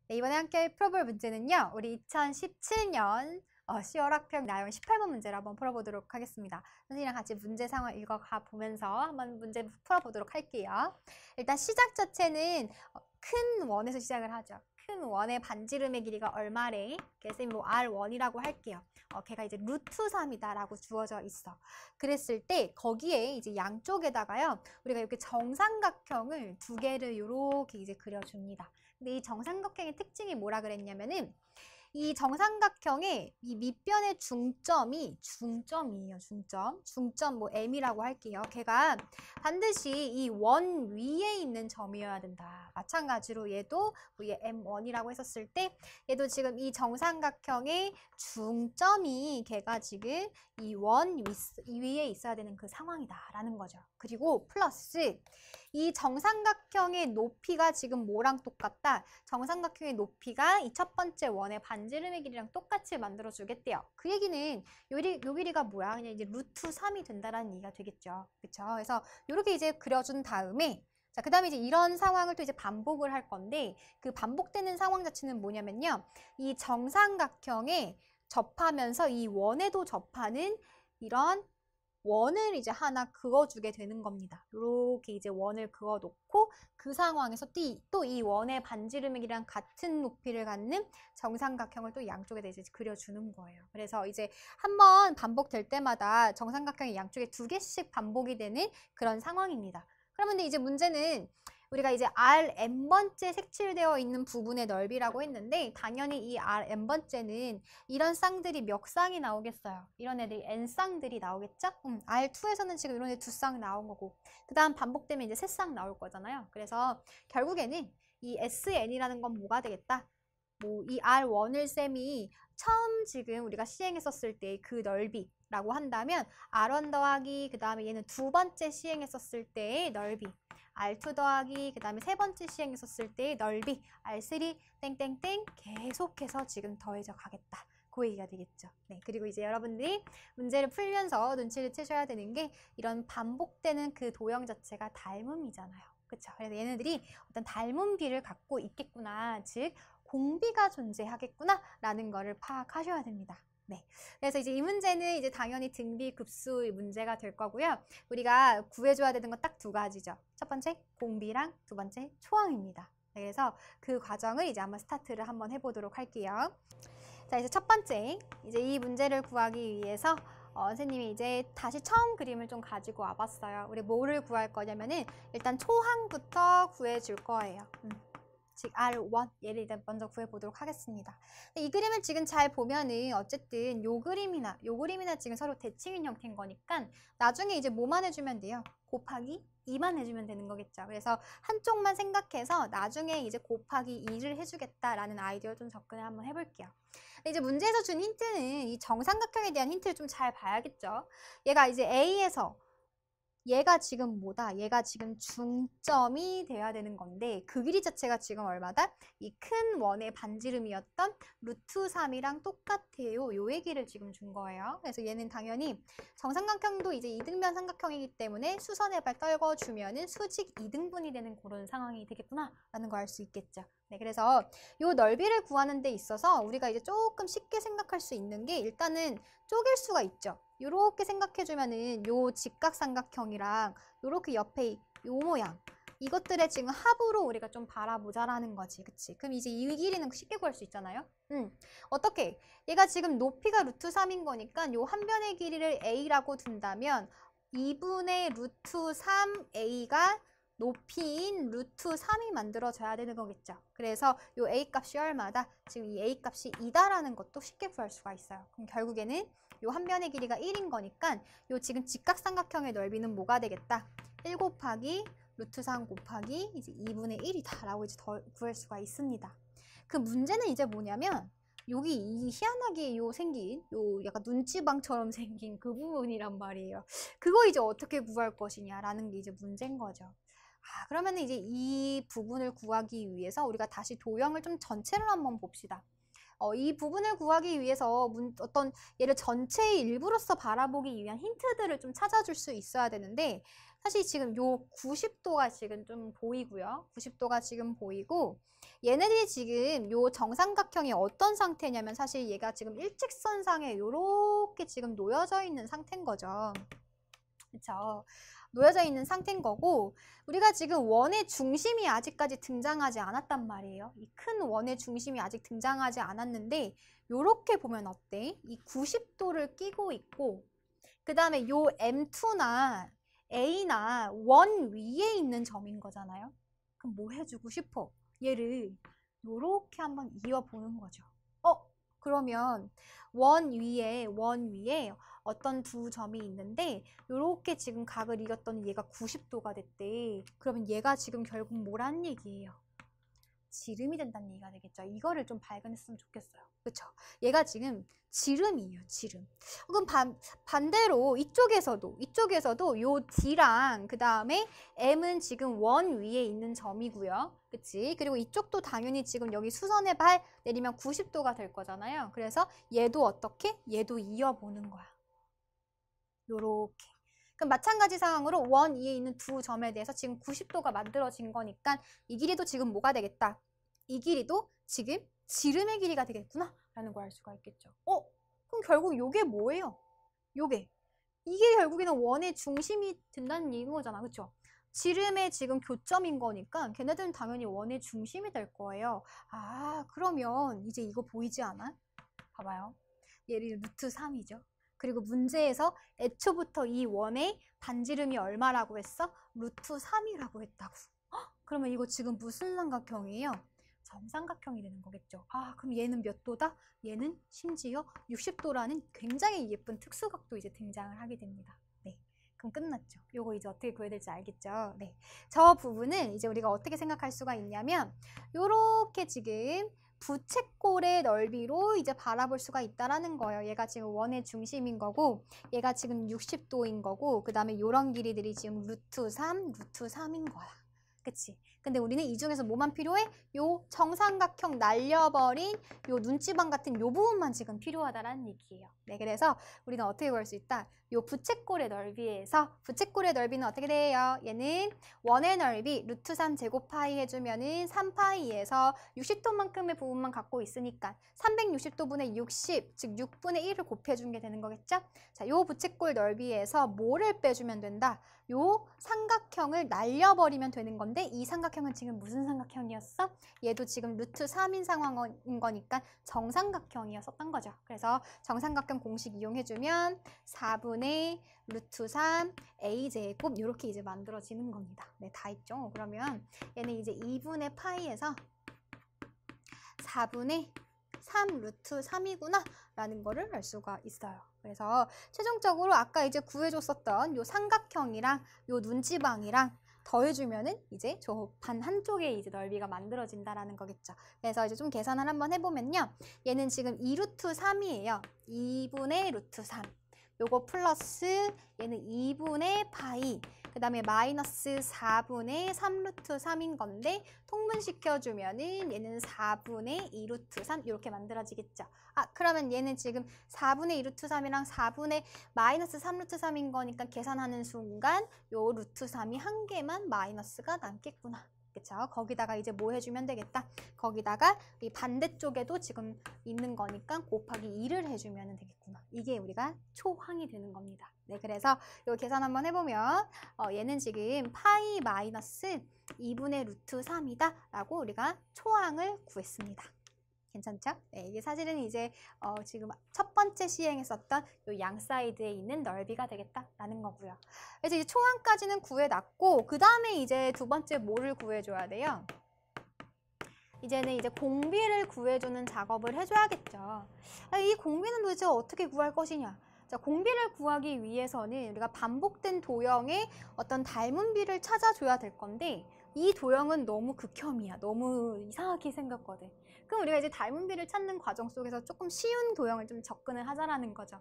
네, 이번에 함께 풀어볼 문제는요. 우리 2017년 10월 학평 나열 18번 문제를 한번 풀어보도록 하겠습니다. 선생님이랑 같이 문제 상황 읽어가 보면서 한번 문제 풀어보도록 할게요. 일단 시작 자체는 큰 원에서 시작을 하죠. 큰 원의 반지름의 길이가 얼마래? 그래서 뭐 R1이라고 할게요. 걔가 이제 루트 3이다라고 주어져 있어. 그랬을 때 거기에 이제 양쪽에다가요. 우리가 이렇게 정삼각형을 두 개를 이렇게 이제 그려줍니다. 근데 이 정삼각형의 특징이 뭐라 그랬냐면은 이 정삼각형의 이 밑변의 중점이에요. 중점 뭐 M이라고 할게요. 걔가 반드시 이 원 위에 있는 점이어야 된다. 마찬가지로 얘도 얘 M1이라고 했었을 때 얘도 지금 이 정삼각형의 중점이 걔가 지금 이 원 위에 있어야 되는 그 상황이다라는 거죠. 그리고 플러스 이 정삼각형의 높이가 지금 뭐랑 똑같다? 정삼각형의 높이가 이 첫 번째 원의 반지름의 길이랑 똑같이 만들어 주겠대요. 그 얘기는 요 길이가 뭐야? 그냥 이제 루트 3이 된다라는 얘기가 되겠죠. 그렇죠? 그래서 이렇게 이제 그려준 다음에 자, 그 다음에 이제 이런 상황을 또 이제 반복을 할 건데 그 반복되는 상황 자체는 뭐냐면요. 이 정삼각형에 접하면서 이 원에도 접하는 이런 원을 이제 하나 그어주게 되는 겁니다. 이렇게 이제 원을 그어놓고 그 상황에서 또 이 원의 반지름의 길이랑 같은 높이를 갖는 정삼각형을 또 양쪽에다 이제 그려주는 거예요. 그래서 이제 한번 반복될 때마다 정삼각형이 양쪽에 두 개씩 반복이 되는 그런 상황입니다. 그러면 이제 문제는 우리가 이제 Rn번째 색칠되어 있는 부분의 넓이라고 했는데 당연히 이 Rn번째는 이런 쌍들이 몇 쌍이 나오겠어요? 이런 애들이 N쌍들이 나오겠죠? R2에서는 지금 이런 애 두 쌍 나온 거고 그 다음 반복되면 이제 세 쌍 나올 거잖아요. 그래서 결국에는 이 SN이라는 건 뭐가 되겠다? 뭐 이 R1을 쌤이 처음 지금 우리가 시행했었을 때 그 넓이라고 한다면 R1 더하기 그 다음에 얘는 두 번째 시행했었을 때의 넓이 R2 더하기 그 다음에 세 번째 시행했었을 때의 넓이 R3 땡땡땡 계속해서 지금 더해져 가겠다. 그 얘기가 되겠죠. 네, 그리고 이제 여러분들이 문제를 풀면서 눈치를 채셔야 되는 게 이런 반복되는 그 도형 자체가 닮음이잖아요. 그렇죠? 그래서 얘네들이 어떤 닮은 비를 갖고 있겠구나. 즉 공비가 존재하겠구나 라는 거를 파악하셔야 됩니다. 네. 그래서 이제 이 문제는 이제 당연히 등비 급수의 문제가 될 거고요. 우리가 구해줘야 되는 건 딱 두 가지죠. 첫 번째 공비랑 두 번째 초항입니다. 그래서 그 과정을 이제 한번 스타트를 한번 해보도록 할게요. 자, 이제 첫 번째 이제 이 문제를 구하기 위해서 선생님이 이제 다시 처음 그림을 좀 가지고 와봤어요. 우리 뭐를 구할 거냐면은 일단 초항부터 구해줄 거예요. 즉 R1 얘를 일단 먼저 구해보도록 하겠습니다. 이 그림을 지금 잘 보면은 어쨌든 요 그림이나 지금 서로 대칭인 형태인 거니까 나중에 이제 뭐만 해주면 돼요? 곱하기 2만 해주면 되는 거겠죠. 그래서 한쪽만 생각해서 나중에 이제 곱하기 2를 해주겠다라는 아이디어를 좀 접근을 한번 해볼게요. 이제 문제에서 준 힌트는 이 정삼각형에 대한 힌트를 좀 잘 봐야겠죠. 얘가 이제 A에서 얘가 지금 뭐다? 얘가 지금 중점이 돼야 되는 건데 그 길이 자체가 지금 얼마다? 이 큰 원의 반지름이었던 루트 3이랑 똑같아요. 요 얘기를 지금 준 거예요. 그래서 얘는 당연히 정삼각형도 이제 이등변 삼각형이기 때문에 수선의 발 떨궈주면은 수직 이등분이 되는 그런 상황이 되겠구나 라는 거 알 수 있겠죠. 네, 그래서 요 넓이를 구하는 데 있어서 우리가 이제 조금 쉽게 생각할 수 있는 게 일단은 쪼갤 수가 있죠. 요렇게 생각해주면은 요 직각삼각형이랑 요렇게 옆에 요 모양 이것들의 지금 합으로 우리가 좀 바라보자라는 거지. 그치? 그럼 이제 이 길이는 쉽게 구할 수 있잖아요. 어떻게? 얘가 지금 높이가 루트 3인 거니까 요 한 변의 길이를 A라고 둔다면 2분의 루트 3A가 높이인 루트 3이 만들어져야 되는 거겠죠. 그래서 요 A 값이 얼마다? 지금 이 A 값이 2다라는 것도 쉽게 구할 수가 있어요. 그럼 결국에는 요 한 변의 길이가 1인 거니까 요 지금 직각삼각형의 넓이는 뭐가 되겠다? 1 곱하기 루트 3 곱하기 이제 2분의 1이다 라고 이제 더 구할 수가 있습니다. 그 문제는 이제 뭐냐면 여기 이 희한하게 생긴 요 약간 눈치방처럼 생긴 그 부분이란 말이에요. 그거 이제 어떻게 구할 것이냐라는 게 이제 문제인 거죠. 그러면 이제 이 부분을 구하기 위해서 우리가 다시 도형을 좀 전체를 한번 봅시다. 이 부분을 구하기 위해서 어떤 얘를 전체의 일부로서 바라보기 위한 힌트들을 좀 찾아줄 수 있어야 되는데 사실 지금 요 90도가 지금 좀 보이고요. 90도가 지금 보이고 얘네들이 지금 요 정삼각형이 어떤 상태냐면 사실 얘가 지금 일직선상에 요렇게 지금 놓여져 있는 상태인 거죠. 그쵸? 놓여져 있는 상태인 거고 우리가 지금 원의 중심이 아직까지 등장하지 않았단 말이에요. 이 큰 원의 중심이 아직 등장하지 않았는데 요렇게 보면 어때? 이 90도를 끼고 있고 그 다음에 요 M2나 A나 원 위에 있는 점인 거잖아요. 그럼 뭐 해주고 싶어? 얘를 요렇게 한번 이어보는 거죠. 그러면 원 위에 어떤 두 점이 있는데 요렇게 지금 각을 이겼더니 얘가 90도가 됐대. 그러면 얘가 지금 결국 뭐란 얘기예요? 지름이 된다는 얘기가 되겠죠. 이거를 좀 발견했으면 좋겠어요. 그쵸? 얘가 지금 지름이에요. 지름. 그럼 반대로 이쪽에서도 요 D랑 그 다음에 M은 지금 원 위에 있는 점이고요. 그치? 그리고 이쪽도 당연히 지금 여기 수선의 발 내리면 90도가 될 거잖아요. 그래서 얘도 어떻게? 얘도 이어보는 거야. 요렇게. 그럼 마찬가지 상황으로 원 위에 있는 두 점에 대해서 지금 90도가 만들어진 거니까 이 길이도 지금 뭐가 되겠다? 이 길이도 지금 지름의 길이가 되겠구나 라는 걸 알 수가 있겠죠. 그럼 결국 요게 뭐예요? 이게 결국에는 원의 중심이 된다는 얘기인 거잖아. 그쵸? 지름의 지금 교점인 거니까 걔네들은 당연히 원의 중심이 될 거예요. 그러면 이제 이거 보이지 않아? 봐봐요. 얘를 루트 3이죠. 그리고 문제에서 애초부터 이 원의 반지름이 얼마라고 했어? 루트 3이라고 했다고. 그러면 이거 지금 무슨 삼각형이에요? 정삼각형이 되는 거겠죠. 그럼 얘는 몇 도다? 얘는 심지어 60도라는 굉장히 예쁜 특수각도 이제 등장을 하게 됩니다. 네. 그럼 끝났죠. 요거 이제 어떻게 구해야 될지 알겠죠? 네. 저 부분은 이제 우리가 어떻게 생각할 수가 있냐면 요렇게 지금 부채꼴의 넓이로 이제 바라볼 수가 있다라는 거예요. 얘가 지금 원의 중심인 거고 얘가 지금 60도인 거고 그 다음에 요런 길이들이 지금 루트 3인 거야. 그치? 근데 우리는 이 중에서 뭐만 필요해? 요 정삼각형 날려버린 요 눈지방 같은 요 부분만 지금 필요하다라는 얘기예요. 네, 그래서 우리는 어떻게 구할 수 있다? 요 부채꼴의 넓이에서 부채꼴의 넓이는 어떻게 돼요? 얘는 원의 넓이 루트 3 제곱 파이 해주면은 3파이에서 60도만큼의 부분만 갖고 있으니까 360도분의 60, 즉 6분의 1을 곱해준 게 되는 거겠죠? 자, 요 부채꼴 넓이에서 뭐를 빼주면 된다? 요 삼각형을 날려버리면 되는 건데 이 삼각형은 지금 무슨 삼각형이었어? 얘도 지금 루트 3인 상황인 거니까 정삼각형이었었던 거죠. 그래서 정삼각형 공식 이용해주면 4분의 루트 3 a제곱 이렇게 이제 만들어지는 겁니다. 네, 다 있죠? 그러면 얘는 이제 2분의 파이에서 4분의 3 루트 3이구나 라는 거를 알 수가 있어요. 그래서 최종적으로 아까 이제 구해줬었던 요 삼각형이랑 요 눈지방이랑 더해주면은 이제 저 반 한쪽에 이제 넓이가 만들어진다라는 거겠죠. 그래서 이제 좀 계산을 한번 해보면요. 얘는 지금 2루트 3이에요. 2분의 루트 3. 요거 플러스 얘는 2분의 파이. 그 다음에 마이너스 4분의 3루트 3인 건데 통분시켜주면은 얘는 4분의 2루트 3 이렇게 만들어지겠죠. 그러면 얘는 지금 4분의 2루트 3이랑 4분의 마이너스 3루트 3인 거니까 계산하는 순간 요 루트 3이 한 개만 마이너스가 남겠구나. 그쵸? 거기다가 이제 뭐 해주면 되겠다. 거기다가 이 반대쪽에도 지금 있는 거니까 곱하기 2를 해주면 되겠구나. 이게 우리가 초항이 되는 겁니다. 네, 그래서 요 계산 한번 해보면 얘는 지금 파이 마이너스 2분의 루트 3이다 라고 우리가 초항을 구했습니다. 괜찮죠? 네, 이게 사실은 이제 지금 첫 번째 시행했었던 요 양 사이드에 있는 넓이가 되겠다라는 거고요. 그래서 이제 초항까지는 구해놨고 그 다음에 이제 두 번째 뭐를 구해줘야 돼요? 이제는 이제 공비를 구해주는 작업을 해줘야겠죠. 이 공비는 도대체 어떻게 구할 것이냐? 자, 공비를 구하기 위해서는 우리가 반복된 도형의 어떤 닮은 비를 찾아줘야 될 건데 이 도형은 너무 극혐이야. 너무 이상하게 생겼거든. 그럼 우리가 이제 닮은 비를 찾는 과정 속에서 조금 쉬운 도형을 좀 접근을 하자라는 거죠.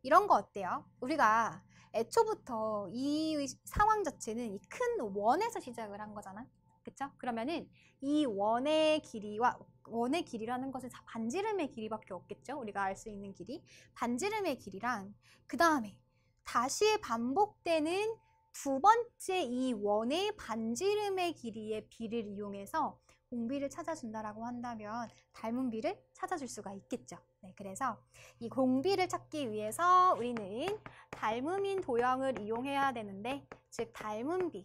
이런 거 어때요? 우리가 애초부터 이 상황 자체는 이 큰 원에서 시작을 한 거잖아. 그쵸? 그러면은 이 원의 길이라는 것은 반지름의 길이밖에 없겠죠? 우리가 알 수 있는 길이. 반지름의 길이랑 그 다음에 다시 반복되는 두 번째 이 원의 반지름의 길이의 비를 이용해서 공비를 찾아준다라고 한다면 닮은 비를 찾아줄 수가 있겠죠. 네, 그래서 이 공비를 찾기 위해서 우리는 닮음인 도형을 이용해야 되는데, 즉 닮은 비,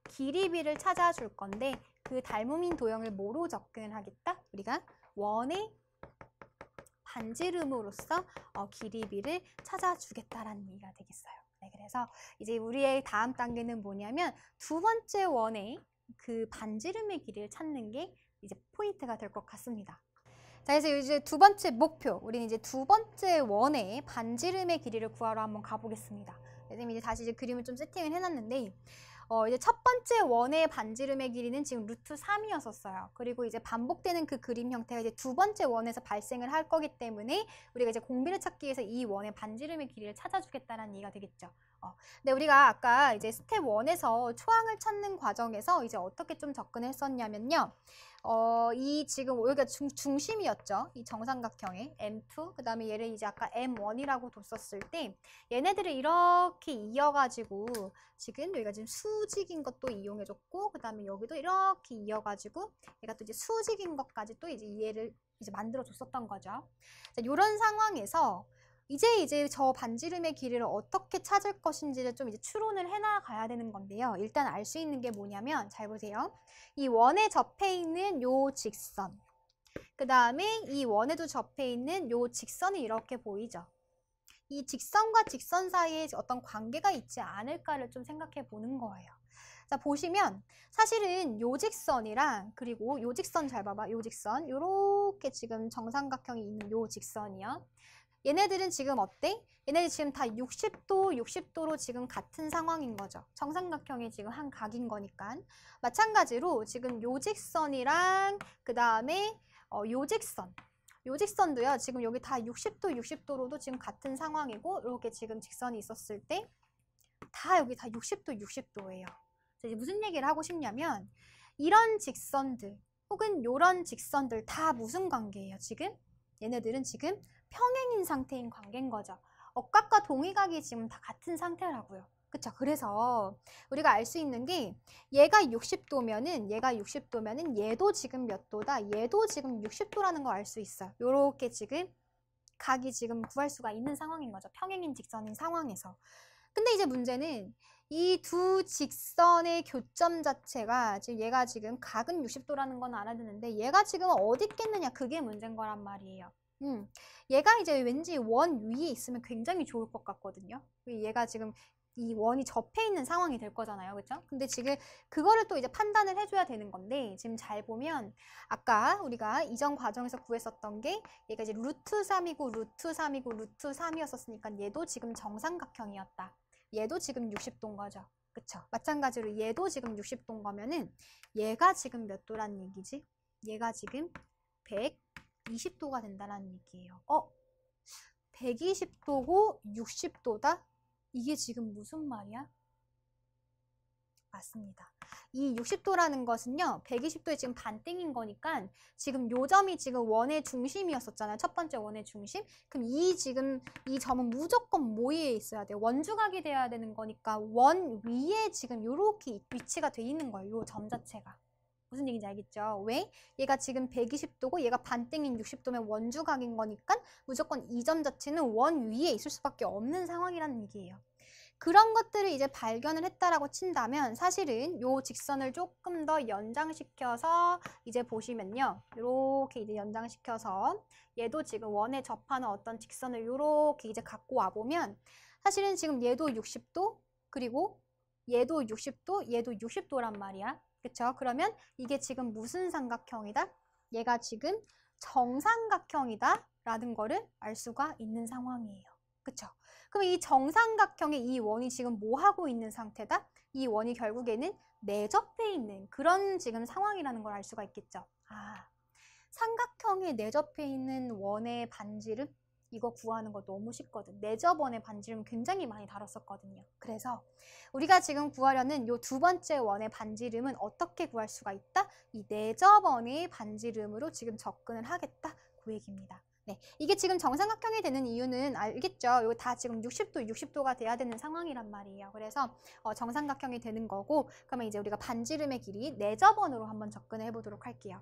길이비를 찾아줄 건데 그 닮음인 도형을 뭐로 접근을 하겠다? 우리가 원의 반지름으로써 길이비를 찾아주겠다라는 얘기가 되겠어요. 네, 그래서 이제 우리의 다음 단계는 뭐냐면 두 번째 원의 그 반지름의 길이를 찾는 게 이제 포인트가 될 것 같습니다. 자, 그래서 이제 두 번째 목표, 우리는 이제 두 번째 원의 반지름의 길이를 구하러 한번 가보겠습니다. 선생님이 이제 다시 이제 그림을 좀 세팅을 해놨는데, 이제 첫 번째 원의 반지름의 길이는 지금 루트 3이었었어요. 그리고 이제 반복되는 그 그림 형태가 이제 두 번째 원에서 발생을 할 거기 때문에 우리가 이제 공비를 찾기 위해서 이 원의 반지름의 길이를 찾아주겠다는 얘기가 되겠죠. 근데 우리가 아까 이제 스텝 1에서 초항을 찾는 과정에서 이제 어떻게 좀 접근했었냐면요. 이 지금 여기가 중심이었죠. 이 정삼각형의 M2, 그 다음에 얘를 이제 아까 M1이라고 뒀었을 때 얘네들을 이렇게 이어가지고 지금 여기가 지금 수직인 것도 이용해줬고, 그 다음에 여기도 이렇게 이어가지고 얘가 또 이제 수직인 것까지 또 이제 얘를 이제 만들어줬었던 거죠. 자, 이런 상황에서 이제 저 반지름의 길이를 어떻게 찾을 것인지를 좀 이제 추론을 해나가야 되는 건데요. 일단 알 수 있는 게 뭐냐면, 잘 보세요. 이 원에 접해 있는 요 직선, 그 다음에 이 원에도 접해 있는 요 직선이 이렇게 보이죠. 이 직선과 직선 사이에 어떤 관계가 있지 않을까를 좀 생각해 보는 거예요. 자, 보시면 사실은 요 직선이랑 그리고 요 직선 잘 봐봐. 요 직선, 요렇게 지금 정삼각형이 있는 요 직선이요. 얘네들은 지금 어때? 얘네들 지금 다 60도, 60도로 지금 같은 상황인 거죠. 정삼각형이 지금 한 각인 거니까. 마찬가지로 지금 요 직선이랑 그 다음에 요 직선. 요 직선도요. 지금 여기 다 60도, 60도로도 지금 같은 상황이고, 이렇게 지금 직선이 있었을 때 다 여기 다 60도, 60도예요. 이제 무슨 얘기를 하고 싶냐면, 이런 직선들 혹은 요런 직선들 다 무슨 관계예요, 지금? 얘네들은 지금 평행인 상태인 관계인 거죠. 억각과 동의각이 지금 다 같은 상태라고요. 그쵸? 그래서 우리가 알 수 있는 게 얘가 60도면은 얘도 지금 몇 도다? 얘도 지금 60도라는 걸 알 수 있어요. 요렇게 지금 각이 지금 구할 수가 있는 상황인 거죠. 평행인 직선인 상황에서. 근데 이제 문제는 이 두 직선의 교점 자체가 지금 얘가 지금 각은 60도라는 건 알아듣는데 얘가 지금 어디 있겠느냐, 그게 문제인 거란 말이에요. 얘가 이제 왠지 원 위에 있으면 굉장히 좋을 것 같거든요. 얘가 지금 이 원이 접해 있는 상황이 될 거잖아요. 그렇죠? 근데 지금 그거를 또 이제 판단을 해줘야 되는 건데, 지금 잘 보면 아까 우리가 이전 과정에서 구했었던 게 얘가 이제 루트 3이고 루트 3이고 루트 3이었었으니까 얘도 지금 정삼각형이었다. 얘도 지금 60도인 거죠. 그쵸? 마찬가지로 얘도 지금 60도인 거면은 얘가 지금 몇 도란 얘기지? 얘가 지금 120도가 된다는 얘기예요. 120도고 60도다? 이게 지금 무슨 말이야? 맞습니다. 이 60도라는 것은요, 120도에 지금 반땡인 거니까 지금 요 점이 지금 원의 중심이었었잖아요. 첫 번째 원의 중심. 그럼 이 점은 무조건 뭐에 있어야 돼요? 원주각이 돼야 되는 거니까 원 위에 지금 요렇게 위치가 돼 있는 거예요. 요 점 자체가. 무슨 얘기인지 알겠죠? 왜? 얘가 지금 120도고 얘가 반땡인 60도면 원주각인 거니까 무조건 이 점 자체는 원 위에 있을 수밖에 없는 상황이라는 얘기예요. 그런 것들을 이제 발견을 했다라고 친다면 사실은 요 직선을 조금 더 연장시켜서 이제 보시면요. 이렇게 이제 연장시켜서 얘도 지금 원에 접하는 어떤 직선을 이렇게 이제 갖고 와보면 사실은 지금 얘도 60도, 그리고 얘도 60도, 얘도 60도란 말이야. 그쵸? 그러면 이게 지금 무슨 삼각형이다? 얘가 지금 정삼각형이다 라는 거를 알 수가 있는 상황이에요. 그쵸? 그럼 이 정삼각형의 이 원이 지금 뭐 하고 있는 상태다? 이 원이 결국에는 내접해 있는 그런 지금 상황이라는 걸 알 수가 있겠죠. 삼각형에 내접해 있는 원의 반지름? 이거 구하는 거 너무 쉽거든. 내접원의 반지름 굉장히 많이 다뤘었거든요. 그래서 우리가 지금 구하려는 요 두 번째 원의 반지름은 어떻게 구할 수가 있다? 이 내접원의 반지름으로 지금 접근을 하겠다. 그 얘기입니다. 네, 이게 지금 정삼각형이 되는 이유는 알겠죠? 이거 다 지금 60도, 60도가 돼야 되는 상황이란 말이에요. 그래서 정삼각형이 되는 거고, 그러면 이제 우리가 반지름의 길이 4접원으로 한번 접근해 보도록 할게요.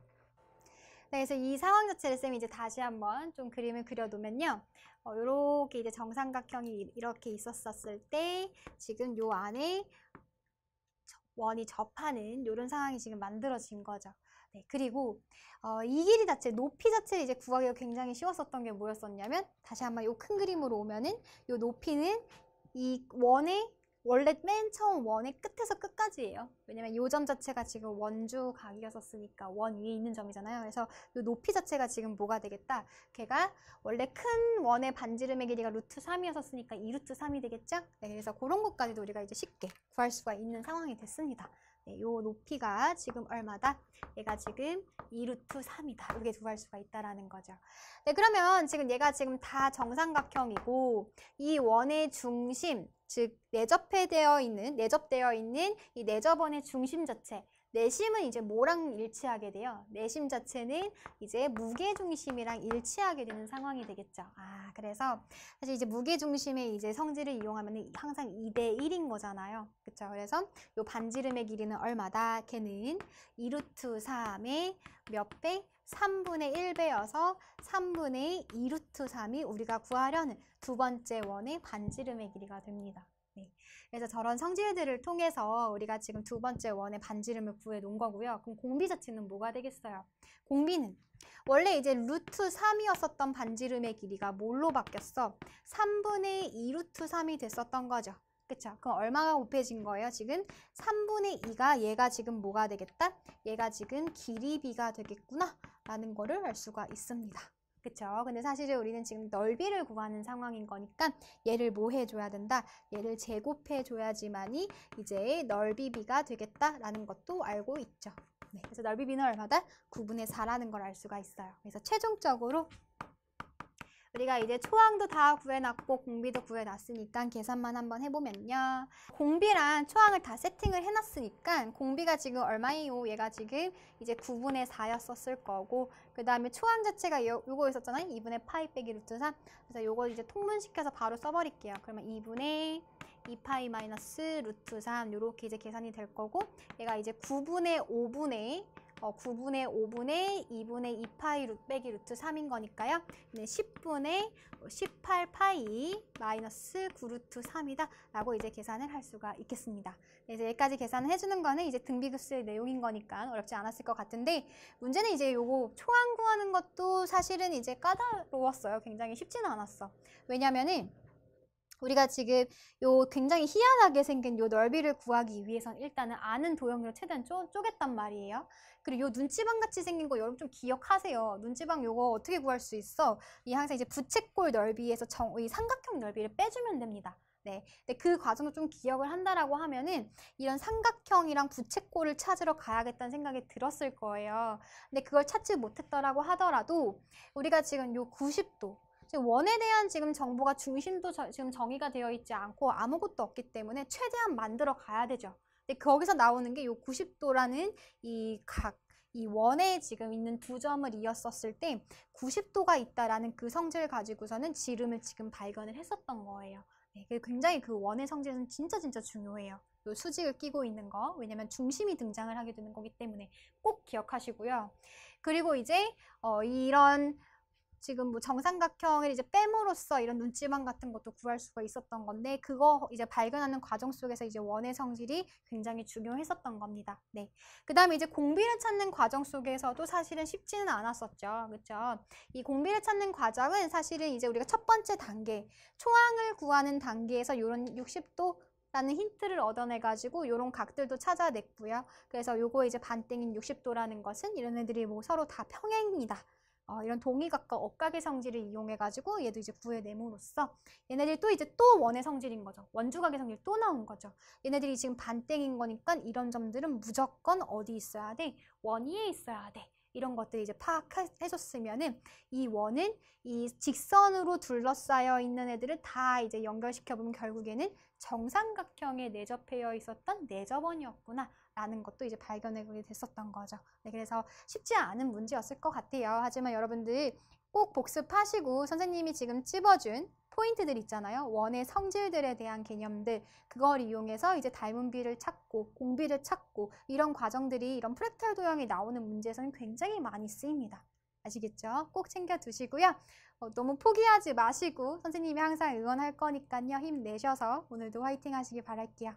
네, 그래서 이 상황 자체를 쌤이 이제 다시 한번 좀 그림을 그려놓으면요. 요렇게 이제 정삼각형이 이렇게 있었을 때 지금 요 안에 원이 접하는 이런 상황이 지금 만들어진 거죠. 네, 그리고 이 길이 자체, 높이 자체를 이제 구하기가 굉장히 쉬웠었던 게 뭐였었냐면, 다시 한번 이 큰 그림으로 오면은 이 높이는 이 원의 원래 맨 처음 원의 끝에서 끝까지예요. 왜냐면 이 점 자체가 지금 원주 각이었었으니까 원 위에 있는 점이잖아요. 그래서 이 높이 자체가 지금 뭐가 되겠다? 걔가 원래 큰 원의 반지름의 길이가 루트 3이었었으니까 2루트 3이 되겠죠? 네, 그래서 그런 것까지도 우리가 이제 쉽게 구할 수가 있는 상황이 됐습니다. 네, 요 높이가 지금 얼마다? 얘가 지금 2루트 3이다. 이렇게 구할 수가 있다라는 거죠. 네, 그러면 지금 얘가 지금 다 정삼각형이고 이 원의 중심, 즉 내접되어 있는 이 내접원의 중심 자체, 내심은 이제 뭐랑 일치하게 돼요? 내심 자체는 이제 무게중심이랑 일치하게 되는 상황이 되겠죠. 그래서 사실 이제 무게중심의 이제 성질을 이용하면 항상 2대 1인 거잖아요. 그쵸? 그래서 요 반지름의 길이는 얼마다? 걔는 2루트 3의 몇 배? 3분의 1배여서 3분의 2루트 3이 우리가 구하려는 두 번째 원의 반지름의 길이가 됩니다. 네. 그래서 저런 성질들을 통해서 우리가 지금 두 번째 원의 반지름을 구해 놓은 거고요. 그럼 공비 자체는 뭐가 되겠어요? 공비는 원래 이제 루트 3이었었던 반지름의 길이가 뭘로 바뀌었어? 3분의 2루트 3이 됐었던 거죠. 그쵸? 그럼 얼마가 곱해진 거예요? 지금 3분의 2가 얘가 지금 뭐가 되겠다? 얘가 지금 길이비가 되겠구나 라는 거를 알 수가 있습니다. 그쵸? 근데 사실은 우리는 지금 넓이를 구하는 상황인 거니까 얘를 뭐 해줘야 된다? 얘를 제곱해줘야지만이 이제 넓이비가 되겠다라는 것도 알고 있죠. 네, 그래서 넓이비는 얼마다? 9분의 4라는 걸 알 수가 있어요. 그래서 최종적으로 우리가 이제 초항도 다 구해놨고 공비도 구해놨으니까 계산만 한번 해보면요. 공비랑 초항을 다 세팅을 해놨으니까 공비가 지금 얼마예요? 얘가 지금 이제 9분의 4였었을 거고, 그 다음에 초항 자체가 요거 있었잖아요. 2분의 파이 빼기 루트 3. 그래서 요거 이제 통분시켜서 바로 써버릴게요. 그러면 2분의 2파이 마이너스 루트 3 요렇게 이제 계산이 될 거고, 얘가 이제 9분의 5분의 2분의 2파이 빼기 루트 3인 거니까요. 10분의 18파이 마이너스 9루트 3이다 라고 이제 계산을 할 수가 있겠습니다. 그래서 여기까지 계산을 해주는 거는 이제 등비급수의 내용인 거니까 어렵지 않았을 것 같은데, 문제는 이제 요거 초항 구하는 것도 사실은 이제 까다로웠어요. 굉장히 쉽지는 않았어. 왜냐면은 우리가 지금 요 굉장히 희한하게 생긴 요 넓이를 구하기 위해선 일단은 아는 도형으로 최대한 쪼갰단 말이에요. 그리고 요 눈치방 같이 생긴 거 여러분 좀 기억하세요. 눈치방 요거 어떻게 구할 수 있어? 이 항상 이제 부채꼴 넓이에서 이 삼각형 넓이를 빼주면 됩니다. 네. 근데 그 과정을 좀 기억을 한다라고 하면은 이런 삼각형이랑 부채꼴을 찾으러 가야겠다는 생각이 들었을 거예요. 근데 그걸 찾지 못했더라고 하더라도 우리가 지금 요 90도 지금 원에 대한 지금 정보가 중심도 지금 정의가 되어 있지 않고 아무것도 없기 때문에 최대한 만들어 가야 되죠. 근데 거기서 나오는 게 요 90도라는 이 원에 지금 있는 두 점을 이었었을 때 90도가 있다라는 그 성질을 가지고서는 지름을 지금 발견을 했었던 거예요. 네, 굉장히 그 원의 성질은 진짜 중요해요. 요 수직을 끼고 있는 거. 왜냐면 중심이 등장을 하게 되는 거기 때문에 꼭 기억하시고요. 그리고 이제 이런 지금 뭐 정삼각형을 이제 뺨으로써 이런 눈치방 같은 것도 구할 수가 있었던 건데, 그거 이제 발견하는 과정 속에서 이제 원의 성질이 굉장히 중요했었던 겁니다. 네. 그 다음에 이제 공비를 찾는 과정 속에서도 사실은 쉽지는 않았었죠. 그쵸? 이 공비를 찾는 과정은 사실은 이제 우리가 첫 번째 단계, 초항을 구하는 단계에서 이런 60도 라는 힌트를 얻어내가지고 이런 각들도 찾아냈고요. 그래서 요거 이제 반땡인 60도라는 것은 이런 애들이 뭐 서로 다 평행이다. 이런 동의각과 억각의 성질을 이용해가지고 얘도 이제 구해냄으로써 얘네들이 또 이제 또 원의 성질인 거죠. 원주각의 성질 또 나온 거죠. 얘네들이 지금 반땡인 거니까 이런 점들은 무조건 어디 있어야 돼? 원 위에 있어야 돼. 이런 것들 이제 파악해줬으면은 이 원은 이 직선으로 둘러싸여 있는 애들을 다 이제 연결시켜보면 결국에는 정삼각형에 내접해 있었던 내접원이었구나 라는 것도 이제 발견하게 됐었던 거죠. 네, 그래서 쉽지 않은 문제였을 것 같아요. 하지만 여러분들 꼭 복습하시고 선생님이 지금 찝어준 포인트들 있잖아요. 원의 성질들에 대한 개념들, 그걸 이용해서 이제 닮은 비를 찾고 공비를 찾고 이런 과정들이 이런 프랙탈 도형이 나오는 문제에서는 굉장히 많이 쓰입니다. 아시겠죠? 꼭 챙겨두시고요. 너무 포기하지 마시고 선생님이 항상 응원할 거니까요. 힘내셔서 오늘도 화이팅 하시길 바랄게요.